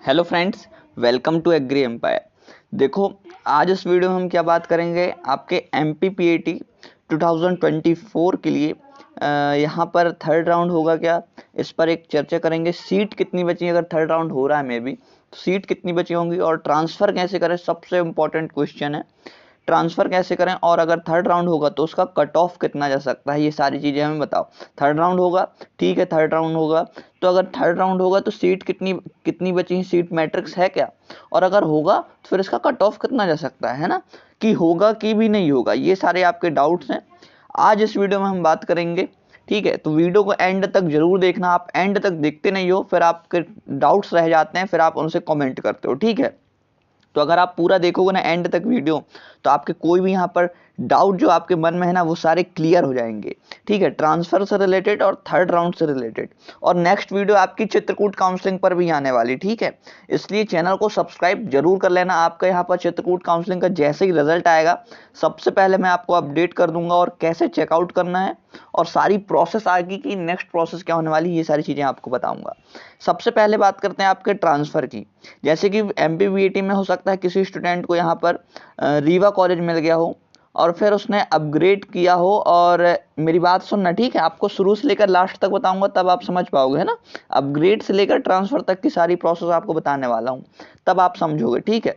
Hello friends, welcome to agri empire. देखो, आज इस वीडियो में हम क्या बात करेंगे, आपके MPPAT 2024 के लिए यहाँ पर थर्ड राउंड होगा क्या, इस पर एक चर्चा करेंगे। सीट कितनी बची, अगर थर्ड राउंड हो रहा है मे बी तो सीट कितनी बची होंगी, और ट्रांसफ़र कैसे करें, सबसे इम्पोर्टेंट क्वेश्चन है। ट्रांसफ़र कैसे करें, और अगर थर्ड राउंड होगा तो उसका कट ऑफ कितना जा सकता है, ये सारी चीज़ें हमें बताओ। थर्ड राउंड होगा, ठीक है, थर्ड राउंड होगा तो अगर थर्ड राउंड होगा तो सीट कितनी कितनी बची है, सीट मैट्रिक्स है क्या, और अगर होगा तो फिर इसका कट ऑफ कितना जा सकता है ना, कि होगा कि भी नहीं होगा, ये सारे आपके डाउट्स हैं। आज इस वीडियो में हम बात करेंगे, ठीक है। तो वीडियो को एंड तक जरूर देखना, आप एंड तक देखते नहीं हो फिर आपके डाउट्स रह जाते हैं, फिर आप उनसे कमेंट करते हो, ठीक है। तो अगर आप पूरा देखोगे ना एंड तक वीडियो, तो आपके कोई भी यहाँ पर डाउट जो आपके मन में है ना वो सारे क्लियर हो जाएंगे, ठीक है। ट्रांसफर से रिलेटेड और थर्ड राउंड से रिलेटेड, और नेक्स्ट वीडियो आपकी चित्रकूट काउंसलिंग पर भी आने वाली, ठीक है। इसलिए चैनल को सब्सक्राइब जरूर कर लेना। आपका यहाँ पर चित्रकूट काउंसलिंग का जैसे ही रिजल्ट आएगा सबसे पहले मैं आपको अपडेट कर दूंगा, और कैसे चेकआउट करना है और सारी प्रोसेस आगे की, नेक्स्ट प्रोसेस क्या होने वाली, ये सारी चीज़ें आपको बताऊंगा। सबसे पहले बात करते हैं आपके ट्रांसफ़र की। जैसे कि MPPAT में हो सकता है किसी स्टूडेंट को यहाँ पर रीवा कॉलेज मिल गया हो और फिर उसने अपग्रेड किया हो, और मेरी बात सुनना, ठीक है, आपको शुरू से लेकर लास्ट तक बताऊंगा तब आप समझ पाओगे, है ना। अपग्रेड से लेकर ट्रांसफ़र तक की सारी प्रोसेस आपको बताने वाला हूँ, तब आप समझोगे, ठीक है।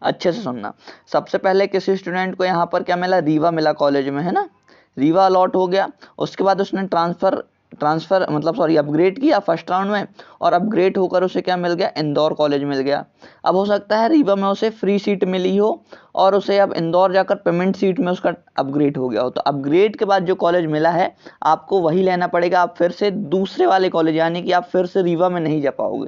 अच्छे से सुनना। सबसे पहले किसी स्टूडेंट को यहाँ पर क्या मिला, रीवा मिला कॉलेज में, है ना। रीवा अलॉट हो गया, उसके बाद उसने ट्रांसफ़र मतलब सॉरी अपग्रेड किया फर्स्ट राउंड में, और अपग्रेड होकर उसे क्या मिल गया, इंदौर कॉलेज मिल गया। अब हो सकता है रीवा में उसे फ्री सीट मिली हो और उसे अब इंदौर जाकर पेमेंट सीट में उसका अपग्रेड हो गया हो, तो अपग्रेड के बाद जो कॉलेज मिला है आपको वही लेना पड़ेगा। आप फिर से दूसरे वाले कॉलेज, यानी कि आप फिर से रीवा में नहीं जा पाओगे,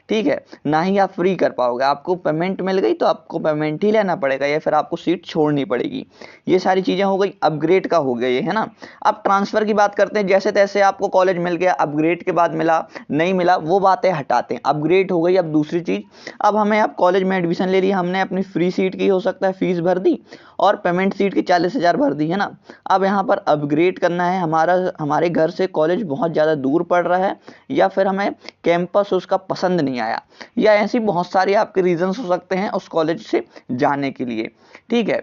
ठीक है, ना ही आप फ्री कर पाओगे। आपको पेमेंट मिल गई तो आपको पेमेंट ही लेना पड़ेगा, या फिर आपको सीट छोड़नी पड़ेगी। ये सारी चीज़ें हो गई, अपग्रेड का हो गया ये, है ना। अब ट्रांसफ़र की बात करते हैं। जैसे तैसे आपको कॉलेज मिल गया, अपग्रेड के बाद मिला नहीं मिला वो बातें हटाते हैं, अपग्रेड हो गई। अब दूसरी चीज़, अब हमें अब कॉलेज में एडमिशन ले लिया, हमने अपनी फ्री सीट की हो सकता है फीस भर दी, और पेमेंट सीट की 40,000 भर दी, है ना। अब यहाँ पर अपग्रेड करना है, हमारे घर से कॉलेज बहुत ज़्यादा दूर पड़ रहा है, या फिर हमें कैंपस उसका पसंद नहीं आया, या ऐसी बहुत सारी आपके रीजंस हो सकते हैं उस कॉलेज से जाने के लिए, ठीक है।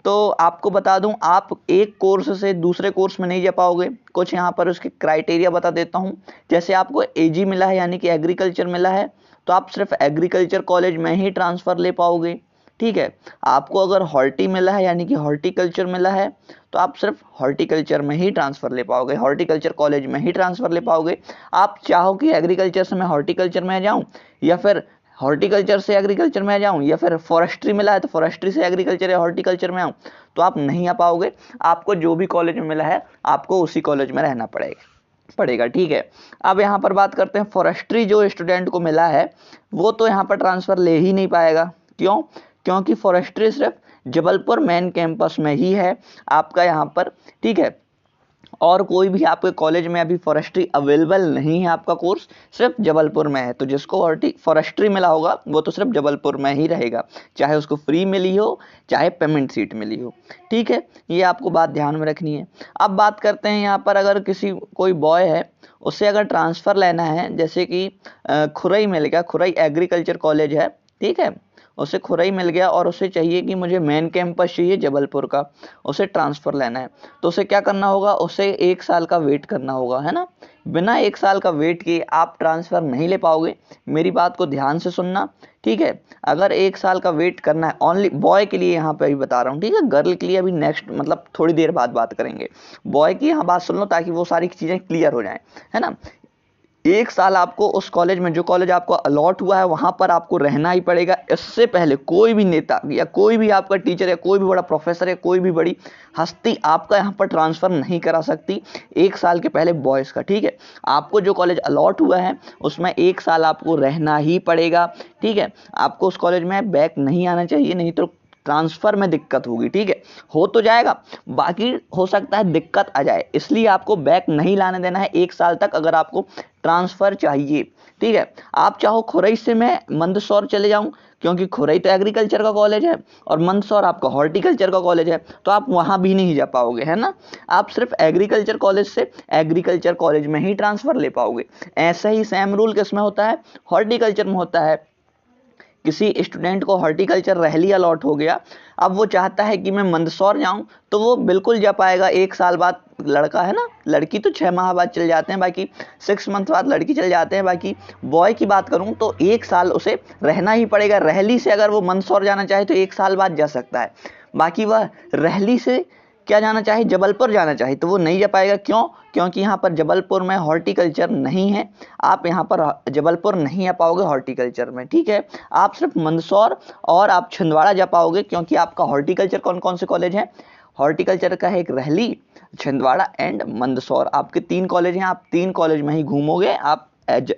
तो आपको बता दूं, आप एक कोर्स से दूसरे कोर्स में नहीं जा पाओगे। कुछ यहाँ पर उसके क्राइटेरिया बता देता हूँ। जैसे आपको AG मिला है, यानी कि एग्रीकल्चर मिला है, तो आप सिर्फ एग्रीकल्चर कॉलेज में ही ट्रांसफ़र ले पाओगे, ठीक है। आपको अगर हॉर्टी मिला है, यानी कि हॉर्टिकल्चर मिला है, तो आप सिर्फ हॉर्टिकल्चर में ही ट्रांसफ़र ले पाओगे, हॉर्टिकल्चर कॉलेज में ही ट्रांसफ़र ले पाओगे। आप चाहो कि एग्रीकल्चर से मैं हॉर्टिकल्चर में जाऊं, या फिर हॉर्टिकल्चर से एग्रीकल्चर में जाऊं, या फिर फॉरेस्ट्री मिला है तो फॉरेस्ट्री से एग्रीकल्चर या हॉर्टिकल्चर में आऊं, तो आप नहीं आ पाओगे। आपको जो भी कॉलेज में मिला है आपको उसी कॉलेज में रहना पड़ेगा, ठीक है। अब यहाँ पर बात करते हैं फॉरेस्ट्री, जो स्टूडेंट को मिला है वो तो यहाँ पर ट्रांसफ़र ले ही नहीं पाएगा। क्यों? क्योंकि फॉरेस्ट्री सिर्फ जबलपुर मेन कैंपस में ही है आपका यहाँ पर, ठीक है। और कोई भी आपके कॉलेज में अभी फॉरेस्ट्री अवेलेबल नहीं है, आपका कोर्स सिर्फ जबलपुर में है। तो जिसको फॉरेस्ट्री मिला होगा वो तो सिर्फ जबलपुर में ही रहेगा, चाहे उसको फ्री मिली हो चाहे पेमेंट सीट मिली हो, ठीक है। ये आपको बात ध्यान में रखनी है। अब बात करते हैं यहाँ पर, अगर कोई बॉय है उससे अगर ट्रांसफ़र लेना है, जैसे कि खुरई मिल गया, खुरई एग्रीकल्चर कॉलेज है, ठीक है, उसे खुरई मिल गया और उसे चाहिए कि मुझे मेन कैंपस चाहिए जबलपुर का, उसे ट्रांसफ़र लेना है, तो उसे क्या करना होगा, उसे 1 साल का वेट करना होगा, है ना। बिना 1 साल का वेट किए आप ट्रांसफ़र नहीं ले पाओगे। मेरी बात को ध्यान से सुनना, ठीक है। अगर 1 साल का वेट करना है, ओनली बॉय के लिए यहाँ पे अभी बता रहा हूँ, ठीक है। गर्ल के लिए अभी नेक्स्ट मतलब थोड़ी देर बाद बात करेंगे। बॉय की यहाँ बात सुन लो ताकि वो सारी चीज़ें क्लियर हो जाएं, है ना। 1 साल आपको उस कॉलेज में, जो कॉलेज आपको अलॉट हुआ है वहां पर आपको रहना ही पड़ेगा। इससे पहले कोई भी नेता या कोई भी आपका टीचर या कोई भी बड़ा प्रोफेसर या कोई भी बड़ी हस्ती आपका यहाँ पर ट्रांसफ़र नहीं करा सकती 1 साल के पहले बॉयज़ का, ठीक है। आपको जो कॉलेज अलॉट हुआ है उसमें 1 साल आपको रहना ही पड़ेगा, ठीक है। आपको उस कॉलेज में बैक नहीं आना चाहिए, नहीं तो ट्रांसफ़र में दिक्कत होगी। ठीक है, हो तो जाएगा, बाकी हो सकता है दिक्कत आ जाए, इसलिए आपको बैक नहीं लाने देना है 1 साल तक अगर आपको ट्रांसफ़र चाहिए। ठीक है, आप चाहो खुरई से मैं मंदसौर चले जाऊं, क्योंकि खुरई तो एग्रीकल्चर का कॉलेज है और मंदसौर आपका हॉर्टिकल्चर का कॉलेज है, तो आप वहां भी नहीं जा पाओगे, है ना। आप सिर्फ एग्रीकल्चर कॉलेज से एग्रीकल्चर कॉलेज में ही ट्रांसफ़र ले पाओगे। ऐसा ही सेम रूल किसमें होता है, हॉर्टिकल्चर में होता है। किसी स्टूडेंट को हॉर्टिकल्चर रहली अलॉट हो गया, अब वो चाहता है कि मैं मंदसौर जाऊं, तो वो बिल्कुल जा पाएगा 1 साल बाद। लड़का है ना, लड़की तो 6 माह बाद चल जाते हैं, बाकी 6 मंथ बाद लड़की चल जाते हैं। बाकी बॉय की बात करूं तो 1 साल उसे रहना ही पड़ेगा। रहली से अगर वो मंदसौर जाना चाहे तो 1 साल बाद जा सकता है, बाकी वह रहली से क्या जाना चाहे, जबलपुर जाना चाहे तो वो नहीं जा पाएगा। क्यों? क्योंकि यहाँ पर जबलपुर में हॉर्टिकल्चर नहीं है, आप यहाँ पर जबलपुर नहीं आ पाओगे हॉर्टिकल्चर में। ठीक है, आप सिर्फ मंदसौर और आप छिंदवाड़ा जा पाओगे, क्योंकि आपका हॉर्टिकल्चर कौन कौन से कॉलेज हैं, हॉर्टिकल्चर का है एक रहली, छिंदवाड़ा एंड मंदसौर, आपके 3 कॉलेज हैं। आप 3 कॉलेज में ही घूमोगे, आप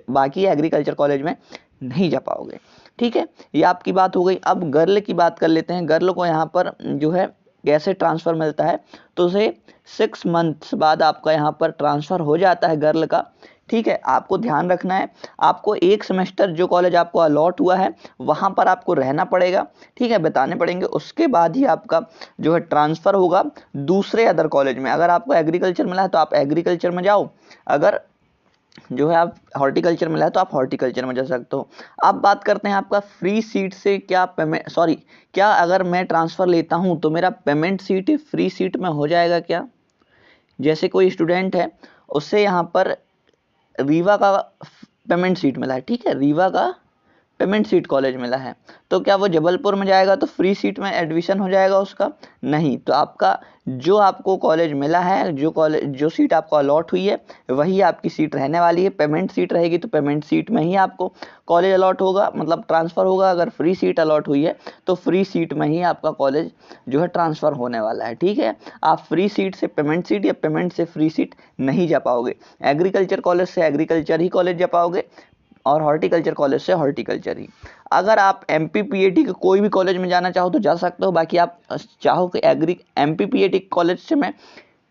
बाकी एग्रीकल्चर कॉलेज में नहीं जा पाओगे। ठीक है, ये आपकी बात हो गई। अब गर्ल की बात कर लेते हैं। गर्ल को यहाँ पर जो है कैसे ट्रांसफ़र मिलता है, तो उसे 6 मंथ्स बाद आपका यहाँ पर ट्रांसफ़र हो जाता है गर्ल का। ठीक है, आपको ध्यान रखना है, आपको 1 सेमेस्टर जो कॉलेज आपको अलॉट हुआ है वहाँ पर आपको रहना पड़ेगा। ठीक है, बताने पड़ेंगे, उसके बाद ही आपका जो है ट्रांसफ़र होगा दूसरे अदर कॉलेज में। अगर आपको एग्रीकल्चर मिला है तो आप एग्रीकल्चर में जाओ, अगर जो है आप हॉर्टिकल्चर मिला है तो आप हॉर्टिकल्चर में जा सकते हो। अब बात करते हैं आपका फ्री सीट से क्या पेमेंट, क्या अगर मैं ट्रांसफ़र लेता हूं तो मेरा पेमेंट सीट फ्री सीट में हो जाएगा क्या। जैसे कोई स्टूडेंट है, उससे यहाँ पर रीवा का पेमेंट सीट मिला है, ठीक है, रीवा का पेमेंट सीट कॉलेज मिला है, तो क्या वो जबलपुर में जाएगा तो फ्री सीट में एडमिशन हो जाएगा उसका? नहीं, तो आपका जो आपको कॉलेज मिला है, जो सीट आपको अलॉट हुई है वही आपकी सीट रहने वाली है। पेमेंट सीट रहेगी तो पेमेंट सीट में ही आपको कॉलेज अलॉट होगा, मतलब ट्रांसफ़र होगा। अगर फ्री सीट अलॉट हुई है तो फ्री सीट में ही आपका कॉलेज जो है ट्रांसफ़र होने वाला है। ठीक है, आप फ्री सीट से पेमेंट सीट या पेमेंट से फ्री सीट नहीं जा पाओगे। एग्रीकल्चर कॉलेज से एग्रीकल्चर ही कॉलेज जा पाओगे और हॉर्टिकल्चर कॉलेज से हॉर्टिकल्चर ही। अगर आप MPPAT के कोई भी कॉलेज में जाना चाहो तो जा सकते हो, बाकी आप चाहो कि MPPAT कॉलेज से मैं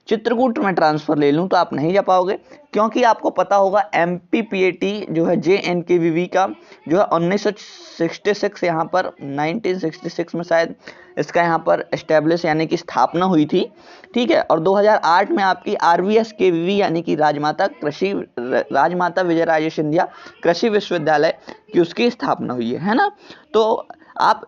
चित्रकूट में ट्रांसफ़र ले लूं तो आप नहीं जा पाओगे, क्योंकि आपको पता होगा MPPAT जो है JNKVV का जो है 1966 यहाँ पर 1966 में शायद इसका यहाँ पर एस्टेब्लिश यानी कि स्थापना हुई थी। ठीक है, और 2008 में आपकी RVSKVV यानी कि राजमाता विजयराजे सिंधिया कृषि विश्वविद्यालय की उसकी स्थापना हुई है ना। तो आप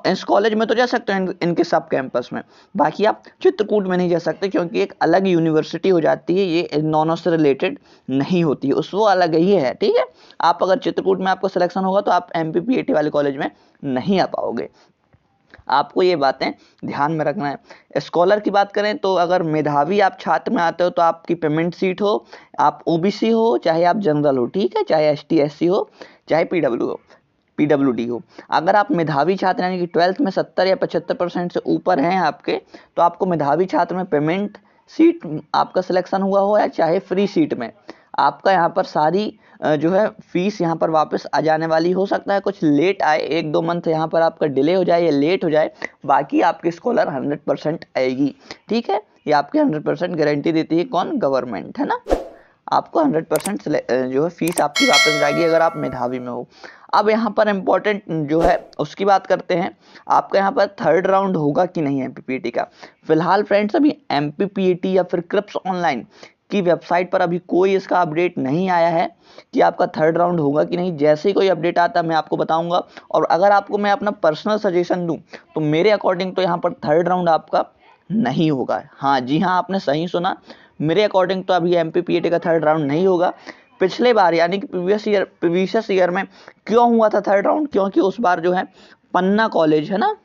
इस कॉलेज में तो जा सकते हो, इनके सब कैंपस में, बाकी आप चित्रकूट में नहीं जा सकते, क्योंकि एक अलग यूनिवर्सिटी हो जाती है, ये इन दोनों से रिलेटेड नहीं होती है, वो अलग ही है। ठीक है, आप अगर चित्रकूट में आपको सिलेक्शन होगा तो आप MPPAT वाले कॉलेज में नहीं आ पाओगे। आपको ये बातें ध्यान में रखना है। स्कॉलर की बात करें तो अगर मेधावी आप छात्र में आते हो तो आपकी पेमेंट सीट हो, आप OBC हो चाहे आप जनरल हो, ठीक है, चाहे ST SC हो चाहे PWD हो। अगर आप मेधावी छात्र यानी कि 12th में 70 या 75% से ऊपर हैं आपके, तो आपको मेधावी छात्र में पेमेंट सीट आपका सिलेक्शन हुआ हो या चाहे फ्री सीट में, आपका यहाँ पर सारी जो है फीस यहाँ पर वापस आ जाने वाली। हो सकता है कुछ लेट आए, 1-2 मंथ यहाँ पर आपका डिले हो जाए या लेट हो जाए, बाकी आपकी स्कॉलर 100% आएगी। ठीक है, ये आपके 100% गारंटी देती है कौन? गवर्नमेंट, है ना। आपको 100% जो है फीस आपकी वापस जाएगी अगर आप मेधावी में हो। अब यहाँ पर इम्पोर्टेंट जो है उसकी बात करते हैं, आपका यहाँ पर 3rd राउंड होगा कि नहीं MPPAT का। फिलहाल फ्रेंड्स अभी MPPAT या फिर क्रिप्स ऑनलाइन की वेबसाइट पर अभी कोई इसका अपडेट नहीं आया है कि आपका 3rd राउंड होगा कि नहीं। जैसे ही कोई अपडेट आता है मैं आपको बताऊंगा। और अगर आपको मैं अपना पर्सनल सजेशन दूं तो मेरे अकॉर्डिंग तो यहाँ पर 3rd राउंड आपका नहीं होगा। हाँ जी हाँ, आपने सही सुना, मेरे अकॉर्डिंग तो अभी MPPAT का 3rd राउंड नहीं होगा। पिछले बार यानी कि प्रीवियस ईयर में क्यों हुआ था 3rd राउंड? क्योंकि उस बार जो है पन्ना कॉलेज, है ना,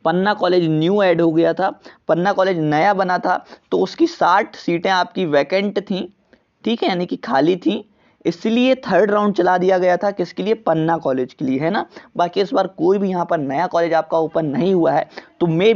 पन्ना कॉलेज न्यू ऐड हो गया था, पन्ना कॉलेज नया बना था, तो उसकी 60 सीटें आपकी वैकेंट थी, ठीक है, यानी कि खाली थी, इसलिए 3rd राउंड चला दिया गया था। किसके लिए? पन्ना कॉलेज के लिए, है ना। बाकी इस बार कोई भी यहाँ पर नया कॉलेज आपका ओपन नहीं हुआ है, तो मे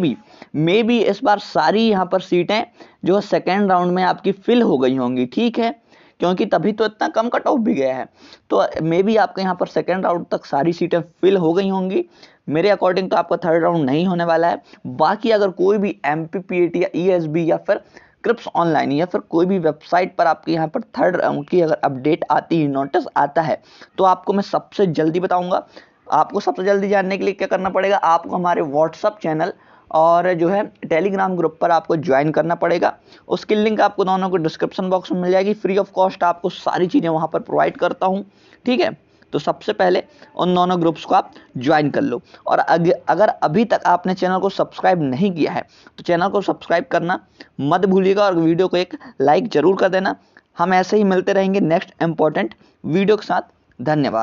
बी इस बार सारी यहाँ पर सीटें जो 2nd राउंड में आपकी फिल हो गई होंगी। ठीक है, क्योंकि तभी तो इतना कम कट ऑफ भी गया है। तो मे बी आपके यहाँ पर सेकेंड राउंड तक सारी सीटें फिल हो गई होंगी। मेरे अकॉर्डिंग तो आपका थर्ड राउंड नहीं होने वाला है। बाकी अगर कोई भी MPPAT या ESB या फिर क्रिप्स ऑनलाइन या फिर कोई भी वेबसाइट पर आपके यहाँ पर थर्ड राउंड की अगर अपडेट आती है, नोटिस आता है, तो आपको मैं सबसे जल्दी बताऊंगा। आपको सबसे जल्दी जानने के लिए क्या करना पड़ेगा, आपको हमारे व्हाट्सअप चैनल और जो है टेलीग्राम ग्रुप पर आपको ज्वाइन करना पड़ेगा। उसकी लिंक आपको दोनों को डिस्क्रिप्शन बॉक्स में मिल जाएगी। फ्री ऑफ कॉस्ट आपको सारी चीज़ें वहाँ पर प्रोवाइड करता हूँ, ठीक है। तो सबसे पहले उन दोनों ग्रुप्स को आप ज्वाइन कर लो। और अगर अभी तक आपने चैनल को सब्सक्राइब नहीं किया है तो चैनल को सब्सक्राइब करना मत भूलिएगा और वीडियो को एक लाइक जरूर कर देना। हम ऐसे ही मिलते रहेंगे नेक्स्ट इंपॉर्टेंट वीडियो के साथ। धन्यवाद।